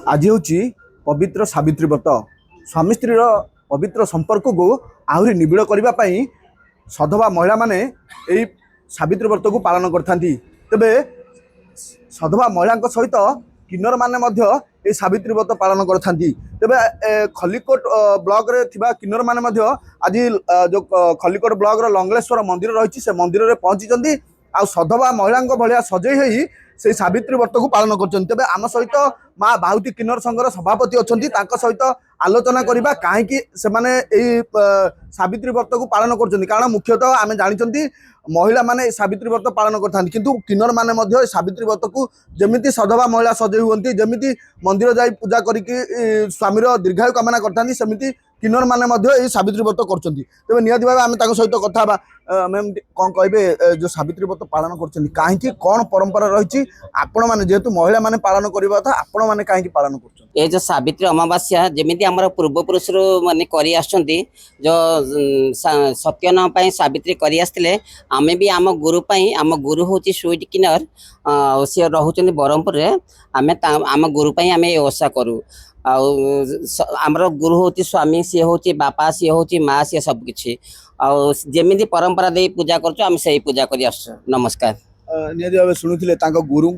आज हूँ पवित्र सावित्री व्रत स्वामी स्त्री पवित्र संपर्क को आहरी निबिड़ करने सधवा महिला माने यही सावित्री व्रत को पालन करथांती। तेबे सधवा महिला सहित किन्नर माने मध्य ये सावित्री व्रत पालन करथांती। तेबे खलिकोट ब्लॉक रे थिबा किन्नर माने मध्य आज जो खलिकोट ब्लॉक रो लंगलेश्वर मंदिर रही से मंदिर रे पहुंची आ सधवा महिला भलिया सजई होई से सावित्री व्रत को पालन कर। तेबे आम सहित माँ बाहुती किन्नर संघर सभापति अच्छा सहित आलोचना करवा कहीं से सावित्री व्रत को पालन कर। कारण मुख्यतः आम जानी महिला माने सावित्री व्रत पालन करते किंतु किन्नर माने सावित्री व्रत को जमी सधवा महिला सजई हुई जमी मंदिर जाई पूजा करके स्वामीर दीर्घायु कामना करते सेमती किन्नर माने सावित्री व्रत कर। तेज निहती भाव आम सहित कथा मैम कौन कहे जो सावित्री व्रत पालन कर कहीं कौन परंपरा रही आपण मैंने जेहेतु महिला माने पालन करवा था आपण मैंने कहीं पालन कर। ये जो सावित्री अमावास्या जमी आम पूर्वपुरुष मैंने जो सत्यन सावित्री कर आमे भी आम गुरु आम गुरु हूँ स्वीट किन्नर सी रोच ब्रह्मपुर आम आम गुरु आम ओषा करूँ आमर गुरु हूँ स्वामी सी हूँ बापा सी हूँ माँ सी सबकि जमी परंपरा दे पूजा कर से पूजा कर नमस्कार। निहती भाव शुणुले गुरु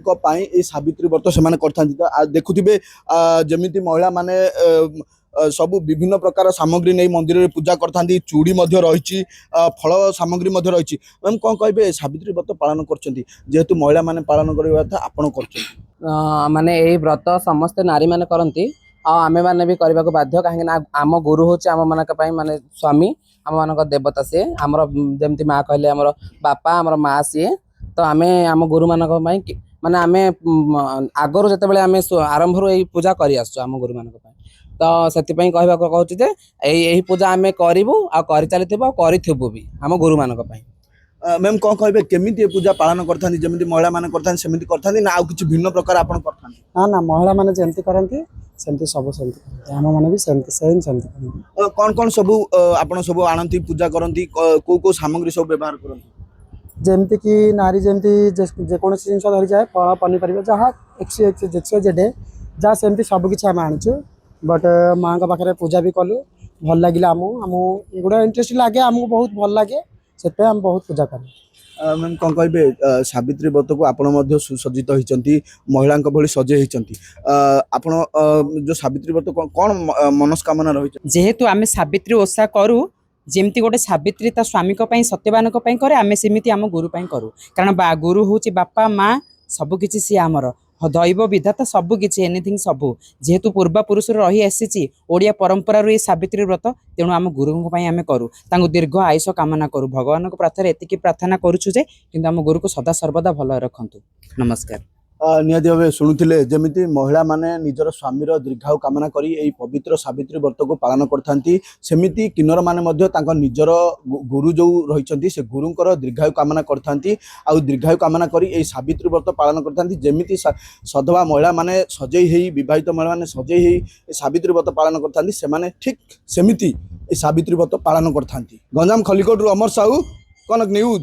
सावित्री व्रत से देखुवे जमी महिला माने सबू विभिन्न प्रकार सामग्री नहीं मंदिर में पूजा करथांती चूड़ी रही फल सामग्री रही मैम कौन कहे सावित्री व्रत पालन करेतु महिला माने पालन करवा आपण कर माने यही व्रत समस्त नारी माने करती आमे माने भी करने को बाध्य कहीं आम गुरु हूँ आम मान माने स्वामी आम मान देवता सी आमर जमती माँ कहले आमर बापा आमर माँ सी तो आमे आम गुरु मान माने आमे आगर जिते आम आरंभ यही पूजा कर आम गुरु मान तो से कहवा कहूँ यही पूजा आम करूँ आ चलू भी आम गुरु मान मैम कौन कहे केमी पूजा पालन करथांती जमी महिला माने करथांती सेमिति करथांती ना आउ किछि भिन्न प्रकार आपण करथांती ना ना महिला माने जेमती करंती सेमती सब सेमती हम माने भी सेमती सेम सेमती कौन कौन सब आपण सब आनंती पूजा करंती को सामग्री सब व्यवहार करंती जेमती कि नारी जेमती जे कोन जिंस धरि जाए फल पनीपरिबा जहाँ जेडे जहाँ सेमती सब किछि हम आनछु बट माँ का पाखे पूजा भी कलु भल लगे आम गोटे इंटरेस्ट लगे आमको बहुत भल लगे से हम बहुत पूजा करूँ। मैम कौन कहे सावित्री व्रत को आपण सुसज्जित होती महिला भली सजे होती आपण जो सावित्री व्रत कौन मनस्कामना रही जेहेतु आम सावित्री ओषा करूँ जमती गोटे सावित्री ता स्वामी सत्यवान करे आम सेमती आम गुरु करूँ कारण गुरु हूँ बापा माँ सबकि सी आमर दैव विधाता सबकि एनिथिंग सबू जेहेतु पूर्वपुरुष रही आसी ओडिया परंपरा ये सावित्री व्रत तेणु आम गुरु आम करूँ दीर्घ आयुष कामना करूँ भगवान को प्रार्थना एति प्रार्थना करुचु जे किंतु आम गुरु को सदा सर्वदा भल रखंतु नमस्कार। निहती भाव शुणुले जमी महिला माने निजर स्वामीर दीर्घायु कामना करी एई पवित्र सावित्री व्रत को पालन करथांती सेमिति किन्नर माने मध्य तांको निजर गुरु जो रही से गुरुंकर दीर्घायु कामना करथांती आ दीर्घायु कामना करी एई सावित्री व्रत पालन करथांती जमिति सधवा महिला माने सजई हेई विवाहित महिला माने सजई हेई सावित्री व्रत पालन करथांती से माने ठीक सेमिति ए सावित्री व्रत पालन करथांती। गंजाम खलिकोट अमर साहू कनक न्यूज।